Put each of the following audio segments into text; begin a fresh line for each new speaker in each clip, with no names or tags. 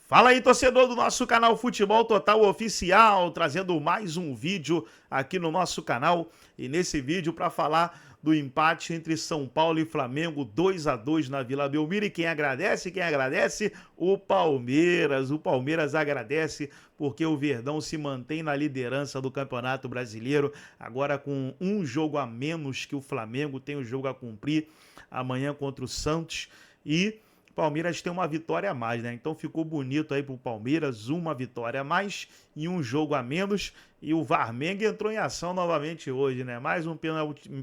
Fala aí, torcedor do nosso canal Futebol Total Oficial, trazendo mais um vídeo aqui no nosso canal. E nesse vídeo para falar do empate entre São Paulo e Flamengo, 2-2 na Vila Belmiro. E quem agradece? Quem agradece? O Palmeiras. O Palmeiras agradece porque o Verdão se mantém na liderança do Campeonato Brasileiro, agora com um jogo a menos que o Flamengo, tem o jogo a cumprir amanhã contra o Santos. E o Palmeiras tem uma vitória a mais, né? Então ficou bonito aí pro Palmeiras, uma vitória a mais e um jogo a menos. E o Varmenga entrou em ação novamente hoje, né? Mais um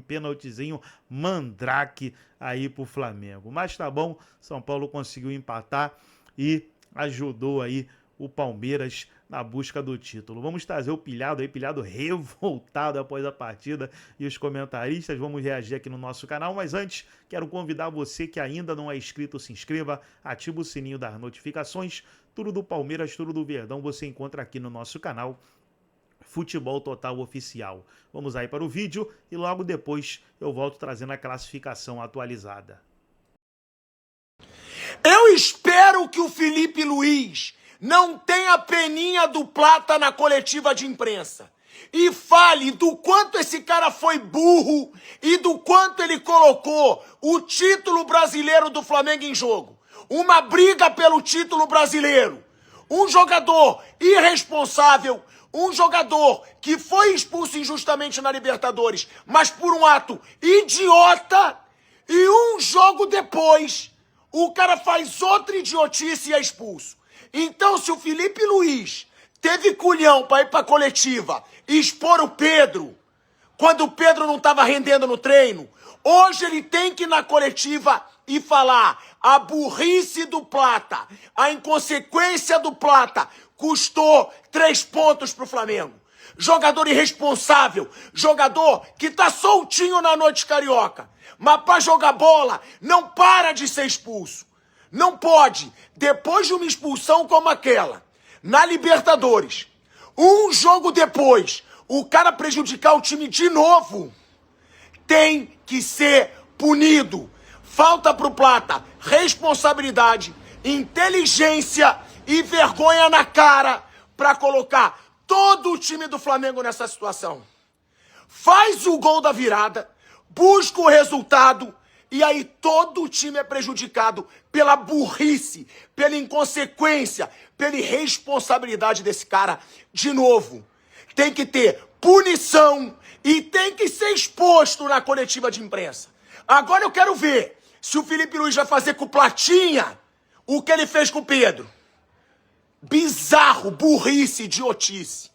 pênaltizinho mandrake aí pro Flamengo. Mas tá bom, São Paulo conseguiu empatar e ajudou aí o Palmeiras na busca do título. Vamos trazer o Pilhado aí, Pilhado revoltado após a partida, e os comentaristas. Vamos reagir aqui no nosso canal, mas antes quero convidar você que ainda não é inscrito, se inscreva, ativa o sininho das notificações. Tudo do Palmeiras, tudo do Verdão você encontra aqui no nosso canal Futebol Total Oficial. Vamos aí para o vídeo e logo depois eu volto trazendo a classificação atualizada.
Eu espero que o Felipe Luiz não tenha peninha do Plata na coletiva de imprensa e fale do quanto esse cara foi burro e do quanto ele colocou o título brasileiro do Flamengo em jogo. Uma briga pelo título brasileiro. Um jogador irresponsável, um jogador que foi expulso injustamente na Libertadores, mas por um ato idiota, e um jogo depois o cara faz outra idiotice e é expulso. Então, se o Felipe Luiz teve culhão para ir para a coletiva e expor o Pedro, quando o Pedro não estava rendendo no treino, hoje ele tem que ir na coletiva e falar: a burrice do Plata, a inconsequência do Plata custou 3 pontos para o Flamengo. Jogador irresponsável, jogador que tá soltinho na noite carioca, mas para jogar bola não para de ser expulso. Não pode, depois de uma expulsão como aquela, na Libertadores, um jogo depois, o cara prejudicar o time de novo. Tem que ser punido. Falta pro Plata responsabilidade, inteligência e vergonha na cara para colocar todo o time do Flamengo nessa situação. Faz o gol da virada, busca o resultado, e aí todo o time é prejudicado pela burrice, pela inconsequência, pela irresponsabilidade desse cara. De novo, tem que ter punição e tem que ser exposto na coletiva de imprensa. Agora eu quero ver se o Felipe Luiz vai fazer com o Platinha o que ele fez com o Pedro. Bizarro, burrice, idiotice.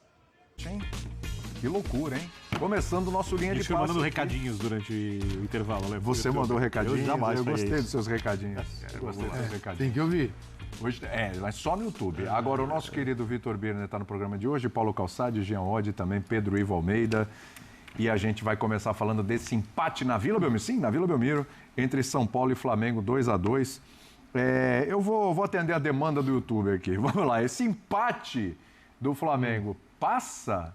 Que loucura, hein? Começando o nosso linha de passe. Você
mandando recadinhos durante o intervalo, né?
Você mandou recadinhos?
Eu jamais
gostei
isso.
dos seus recadinhos.
Eu gostei dos seus recadinhos.
Tem que ouvir. Hoje, mas só no YouTube. Agora, o nosso querido Vitor Birner está no programa de hoje, Paulo Calçade, Jean Oddi, também Pedro Ivo Almeida. E a gente vai começar falando desse empate na Vila Belmiro. Sim, na Vila Belmiro, entre São Paulo e Flamengo, 2-2. Eu vou atender a demanda do YouTube aqui. Vamos lá. Esse empate do Flamengo passa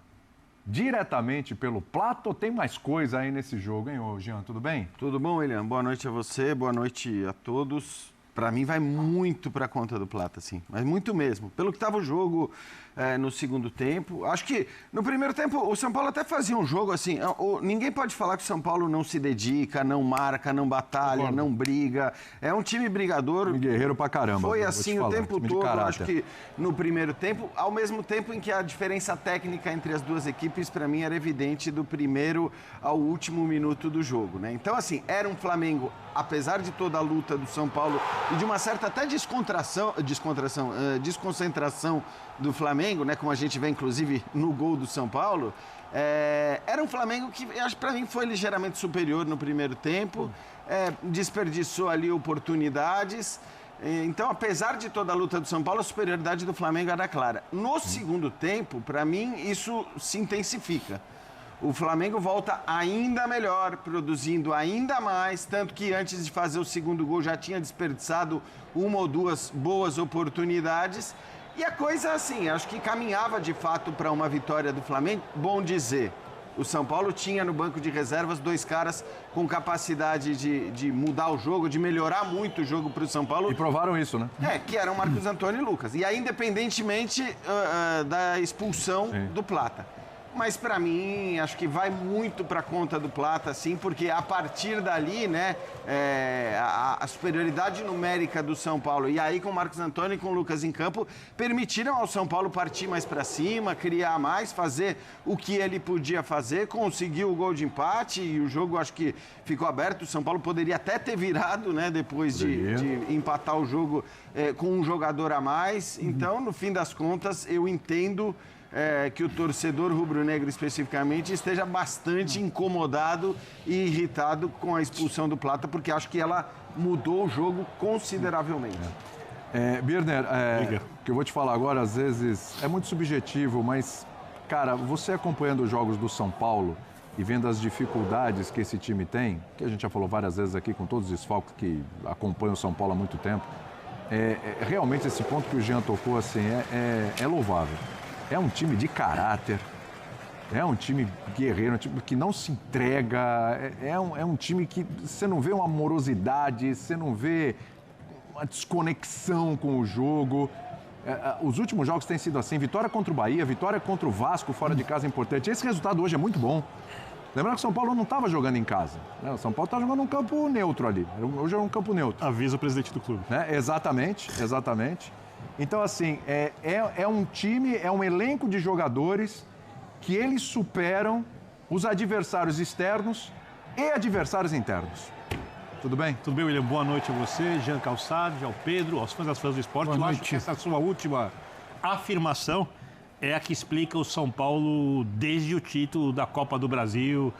diretamente pelo Plata ou tem mais coisa aí nesse jogo, hein, ô Jean? Tudo bem?
Tudo bom, William? Boa noite a você, boa noite a todos. Para mim vai muito para a conta do Plata, sim, mas muito mesmo. Pelo que estava o jogo no segundo tempo, acho que no primeiro tempo o São Paulo até fazia um jogo assim, ninguém pode falar que o São Paulo não se dedica, não marca, não batalha, não briga. É um time brigador.
Um guerreiro pra caramba.
Foi assim o tempo todo, acho que no primeiro tempo, ao mesmo tempo em que a diferença técnica entre as duas equipes, para mim, era evidente do primeiro ao último minuto do jogo, né? Então, assim, era um Flamengo, apesar de toda a luta do São Paulo e de uma certa até desconcentração do Flamengo, né, como a gente vê inclusive no gol do São Paulo, era um Flamengo que, acho, para mim, foi ligeiramente superior no primeiro tempo, desperdiçou ali oportunidades. Então, apesar de toda a luta do São Paulo, a superioridade do Flamengo era clara. No segundo tempo, para mim, isso se intensifica. O Flamengo volta ainda melhor, produzindo ainda mais, tanto que antes de fazer o segundo gol já tinha desperdiçado uma ou duas boas oportunidades. E a coisa, assim, acho que caminhava de fato para uma vitória do Flamengo. Bom dizer, O São Paulo tinha no banco de reservas 2 caras com capacidade de mudar o jogo, de melhorar muito o jogo para o São Paulo.
E provaram isso, né?
Que eram Marcos Antônio e Lucas. E aí, independentemente da expulsão do Plata. Mas, para mim, acho que vai muito para conta do Plata, sim, porque a partir dali, né, a superioridade numérica do São Paulo, e aí com o Marcos Antônio e com o Lucas em campo, permitiram ao São Paulo partir mais para cima, criar mais, fazer o que ele podia fazer, conseguiu o gol de empate e o jogo, acho que ficou aberto. O São Paulo poderia até ter virado, né, depois de empatar o jogo com um jogador a mais. Então, no fim das contas, eu entendo que o torcedor rubro-negro especificamente esteja bastante incomodado e irritado com a expulsão do Plata, porque acho que ela mudou o jogo consideravelmente.
Birner, o que eu vou te falar agora, às vezes, é muito subjetivo, mas, cara, você acompanhando os jogos do São Paulo e vendo as dificuldades que esse time tem, que a gente já falou várias vezes aqui com todos os desfalques que acompanham o São Paulo há muito tempo, realmente esse ponto que o Jean tocou, assim, é louvável. É um time de caráter, é um time guerreiro, um time que não se entrega, é um time que você não vê uma morosidade, você não vê uma desconexão com o jogo. Os últimos jogos têm sido assim, vitória contra o Bahia, vitória contra o Vasco, fora de casa é importante. Esse resultado hoje é muito bom. Lembrando que o São Paulo não estava jogando em casa, né? O São Paulo estava jogando num campo neutro ali, hoje é um campo neutro.
Avisa o presidente do clube.
Né? Exatamente. Então, assim, é um time, é um elenco de jogadores que eles superam os adversários externos e adversários internos. Tudo bem?
Tudo bem, William? Boa noite a você, Jean Calçado, ao Pedro, aos fãs das fãs do esporte. Eu acho que essa sua última afirmação é a que explica o São Paulo desde o título da Copa do Brasil,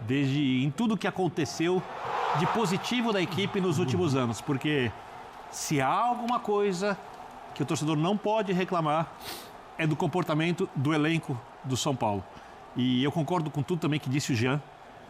em tudo que aconteceu de positivo da equipe nos últimos anos. Porque se há alguma coisa que o torcedor não pode reclamar, é do comportamento do elenco do São Paulo. E eu concordo com tudo também que disse o Jean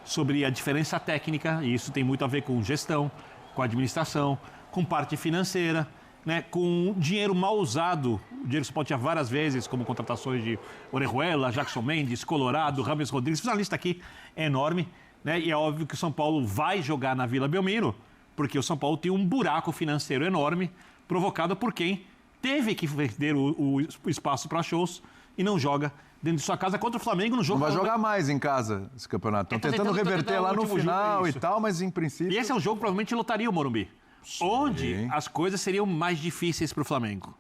sobre a diferença técnica, e isso tem muito a ver com gestão, com administração, com parte financeira, né, com dinheiro mal usado, o dinheiro que se pode ter várias vezes, como contratações de Orejuela, Jackson Mendes, Colorado, Rames Rodrigues. Fiz uma lista aqui enorme, né, e é óbvio que o São Paulo vai jogar na Vila Belmiro, porque o São Paulo tem um buraco financeiro enorme, provocado por quem teve que vender o espaço para shows e não joga dentro de sua casa contra o Flamengo no jogo.
Não vai jogar mais em casa esse campeonato. Estão tentando reverter lá no final e tal, mas em princípio...
E esse é um jogo que provavelmente lotaria o Morumbi. Sim. Onde as coisas seriam mais difíceis para o Flamengo.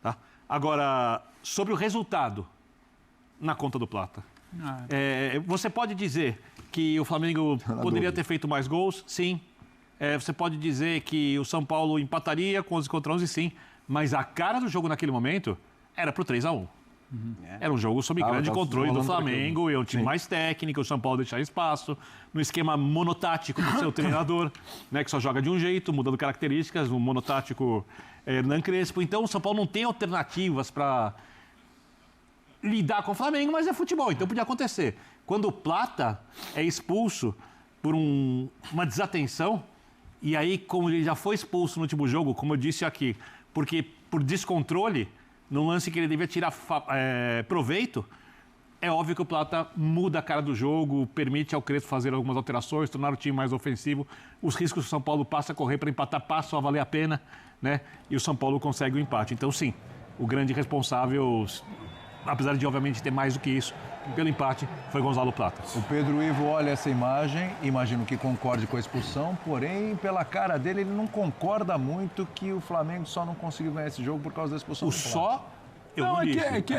Tá? Agora, sobre o resultado na conta do Plata. Você pode dizer que o Flamengo poderia ter feito mais gols? Sim. Você pode dizer que o São Paulo empataria com 11 contra 11? Sim. Mas a cara do jogo naquele momento era pro 3-1. Era um jogo sob grande controle do Flamengo, e um time mais técnico, o São Paulo deixar espaço, no esquema monotático do seu treinador, né, que só joga de um jeito, mudando características, um monotático Hernan Crespo. Então o São Paulo não tem alternativas para lidar com o Flamengo, mas é futebol, então podia acontecer. Quando o Plata é expulso por uma desatenção, e aí, como ele já foi expulso no último jogo, como eu disse aqui, porque por descontrole, no lance que ele devia tirar proveito, é óbvio que o Plata muda a cara do jogo, permite ao Crespo fazer algumas alterações, tornar o time mais ofensivo. Os riscos que o São Paulo passa a correr para empatar passam a valer a pena, né? E o São Paulo consegue o empate. Então, sim, o grande responsável, apesar de, obviamente, ter mais do que isso, pelo empate, foi Gonzalo Plata.
O Pedro Ivo olha essa imagem, imagino que concorde com a expulsão, porém, pela cara dele, ele não concorda muito que o Flamengo só não conseguiu ganhar esse jogo por causa da expulsão.
Eu não disse.
É que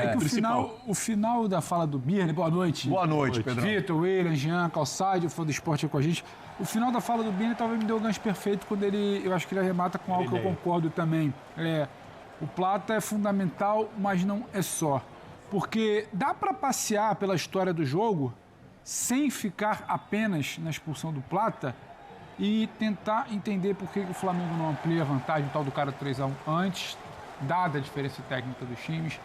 o final da fala do Birner, boa noite.
Boa noite, Pedro.
Vitor, William, Jean, Calçade, fã do esporte com a gente. O final da fala do Birner talvez me deu o gancho perfeito quando eu acho que ele arremata com algo que eu concordo também. O Plata é fundamental, mas não é só. Porque dá para passear pela história do jogo sem ficar apenas na expulsão do Plata e tentar entender por que o Flamengo não amplia a vantagem, o tal do cara 3-1 antes, dada a diferença técnica dos times.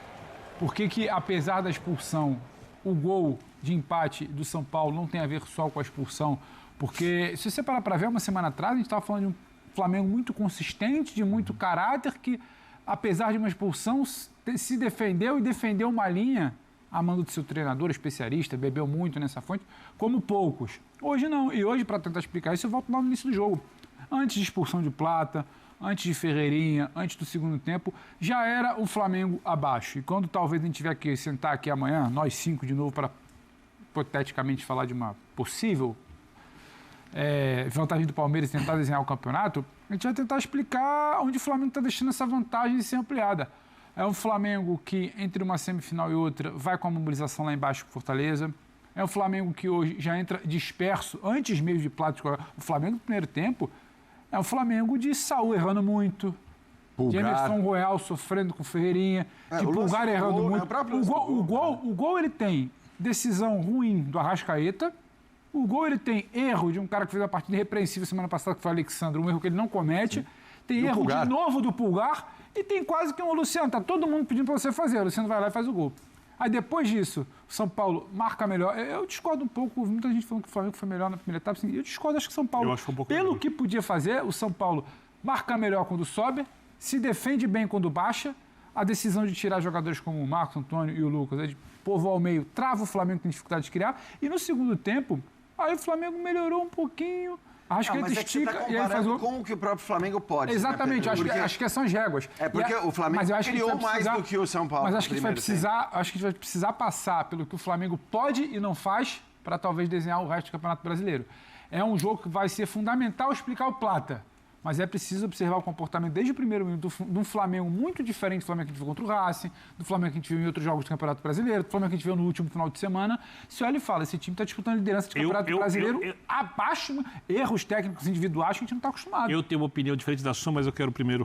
Por que, apesar da expulsão, o gol de empate do São Paulo não tem a ver só com a expulsão? Porque, se você parar para ver, uma semana atrás, a gente estava falando de um Flamengo muito consistente, de muito caráter, que, apesar de uma expulsão, se defendeu e defendeu uma linha a mando do seu treinador, especialista, bebeu muito nessa fonte, como poucos. Hoje não. E hoje, para tentar explicar isso, eu volto lá no início do jogo. Antes de expulsão de Plata, antes de Ferreirinha, antes do segundo tempo, já era o Flamengo abaixo. E quando talvez a gente tiver que sentar aqui amanhã, nós 5 de novo, para hipoteticamente falar de uma possível vantagem do Palmeiras e tentar desenhar o campeonato, a gente vai tentar explicar onde o Flamengo está deixando essa vantagem ser ampliada. É um Flamengo que, entre uma semifinal e outra, vai com a mobilização lá embaixo com Fortaleza. É um Flamengo que hoje já entra disperso, antes mesmo de Plata. O Flamengo do primeiro tempo é um Flamengo de Saúl errando muito, de Emerson Royal sofrendo com Ferreirinha, de Pulgar errando muito. O gol ele tem decisão ruim do Arrascaeta. O gol ele tem erro de um cara que fez uma partida irrepreensível semana passada, que foi o Alexandre, um erro que ele não comete. Sim. Tem erro de novo do Pulgar e tem quase que um Luciano. Tá todo mundo pedindo para você fazer. O Luciano vai lá e faz o gol. Aí depois disso, o São Paulo marca melhor. Eu discordo um pouco, muita gente falando que o Flamengo foi melhor na primeira etapa. Assim, eu discordo, acho que o São Paulo, pelo que podia fazer, o São Paulo marca melhor quando sobe, se defende bem quando baixa. A decisão de tirar jogadores como o Marcos Antônio e o Lucas, de povoar ao meio, trava o Flamengo que tem dificuldade de criar. E no segundo tempo, aí o Flamengo melhorou um pouquinho. Acho que ele estica e aí faz o...
com o que o próprio Flamengo pode.
Exatamente, né? acho que são as réguas.
Porque o Flamengo criou mais do que o São Paulo.
Mas acho que a gente vai precisar passar pelo que o Flamengo pode e não faz para talvez desenhar o resto do Campeonato Brasileiro. É um jogo que vai ser fundamental explicar o Plata. Mas é preciso observar o comportamento desde o primeiro minuto de um Flamengo muito diferente do Flamengo que a gente viu contra o Racing, do Flamengo que a gente viu em outros jogos do Campeonato Brasileiro, do Flamengo que a gente viu no último final de semana. Se olha e fala, esse time está disputando a liderança do Campeonato Brasileiro abaixo, erros técnicos individuais que a gente não está acostumado.
Eu tenho uma opinião diferente da sua, mas eu quero primeiro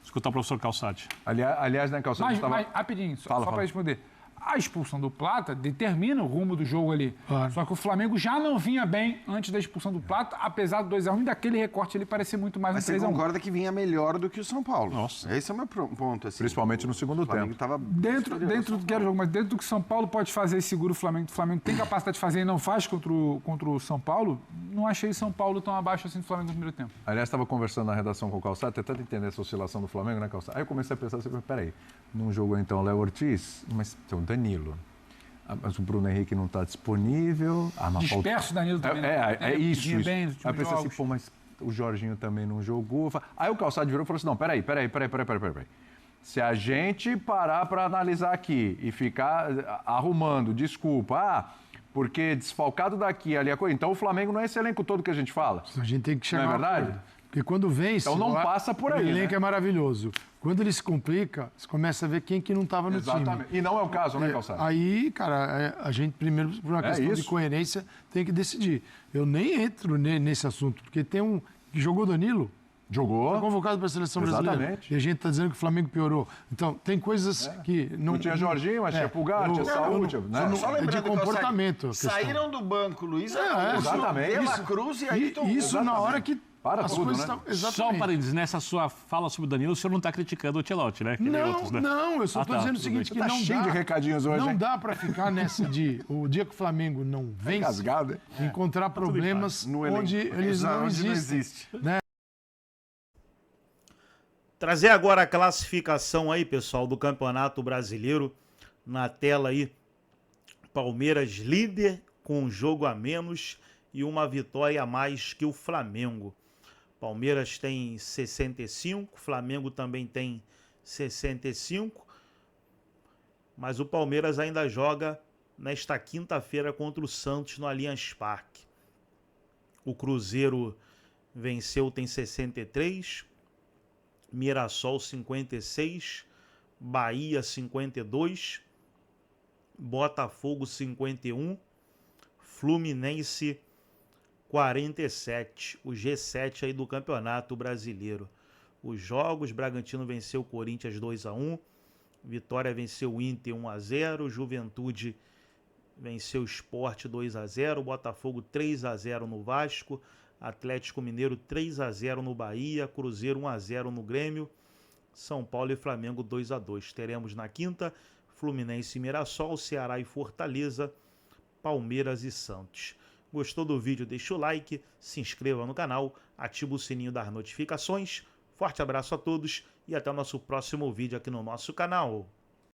escutar o professor Calçade.
Aliás, né, Calçade?
Mas rapidinho, só para responder. A expulsão do Plata determina o rumo do jogo ali. Claro. Só que o Flamengo já não vinha bem antes da expulsão do Plata, apesar do 2-1 e daquele recorte ele parecer muito mais um 3-1.
Mas você concorda que vinha melhor do que o São Paulo?
Nossa.
Esse é o meu ponto. Assim.
Principalmente no segundo tempo.
Dentro do que era o jogo, mas dentro do que o São Paulo pode fazer e segura o Flamengo tem capacidade de fazer e não faz contra o São Paulo, não achei São Paulo tão abaixo assim do Flamengo no primeiro tempo.
Aliás, estava conversando na redação com o Calçado, tentando entender essa oscilação do Flamengo, né, Calçado? Aí eu comecei a pensar assim, peraí, num jogo então Léo Ortiz, mas tem o Danilo. Mas o Bruno Henrique não está disponível.
Disperso, Danilo também.
É isso. Bem, aí pensei assim, pô, mas o Jorginho também não jogou. Aí o Calçado virou e falou assim, não, peraí. Se a gente parar para analisar aqui e ficar arrumando desculpa, porque desfalcado daqui, ali a coisa, então o Flamengo não é esse elenco todo que a gente fala.
A gente tem que chegar.
Não é verdade?
Porque quando vence,
então não passa por aí.
O elenco
né?
é maravilhoso. Quando ele se complica, você começa a ver quem que não estava no time.
E não é o caso, né, Calçado?
Aí, cara, a gente primeiro, por uma questão de coerência, tem que decidir. Eu nem entro nesse assunto, porque tem um que jogou Danilo.
Jogou.
Foi convocado para a seleção brasileira. E a gente está dizendo que o Flamengo piorou. Então, tem coisas que não...
Não tinha Jorginho, mas tinha Pulgar, tinha Saúde.
Só lembrando
de comportamento.
Saíram do banco, Luiz
exatamente.
De La Cruz e aí...
Isso na hora que...
Para
as
tudo,
coisas
né?
Só um parênteses, nessa sua fala sobre o Danilo, o senhor não está criticando o Ancelotti, né?
Não, eu só estou dizendo o seguinte, que não
cheio de recadinhos hoje,
não dá para ficar nessa de o dia que o Flamengo não vence, encontrar problemas onde eles não existem. Né?
Trazer agora a classificação aí, pessoal, do Campeonato Brasileiro. Na tela aí, Palmeiras líder com um jogo a menos e uma vitória a mais que o Flamengo. Palmeiras tem 65, Flamengo também tem 65, mas o Palmeiras ainda joga nesta quinta-feira contra o Santos no Allianz Parque. O Cruzeiro venceu, tem 63, Mirassol 56, Bahia 52, Botafogo 51, Fluminense 47, o G7 aí do Campeonato Brasileiro. Os jogos, Bragantino venceu o Corinthians 2-1, Vitória venceu o Inter 1-0, Juventude venceu o Sport 2-0, Botafogo 3-0 no Vasco, Atlético Mineiro 3-0 no Bahia, Cruzeiro 1-0 no Grêmio, São Paulo e Flamengo 2-2. Teremos na quinta, Fluminense e Mirassol, Ceará e Fortaleza, Palmeiras e Santos. Gostou do vídeo? Deixa o like, se inscreva no canal, ativa o sininho das notificações. Forte abraço a todos e até o nosso próximo vídeo aqui no nosso canal.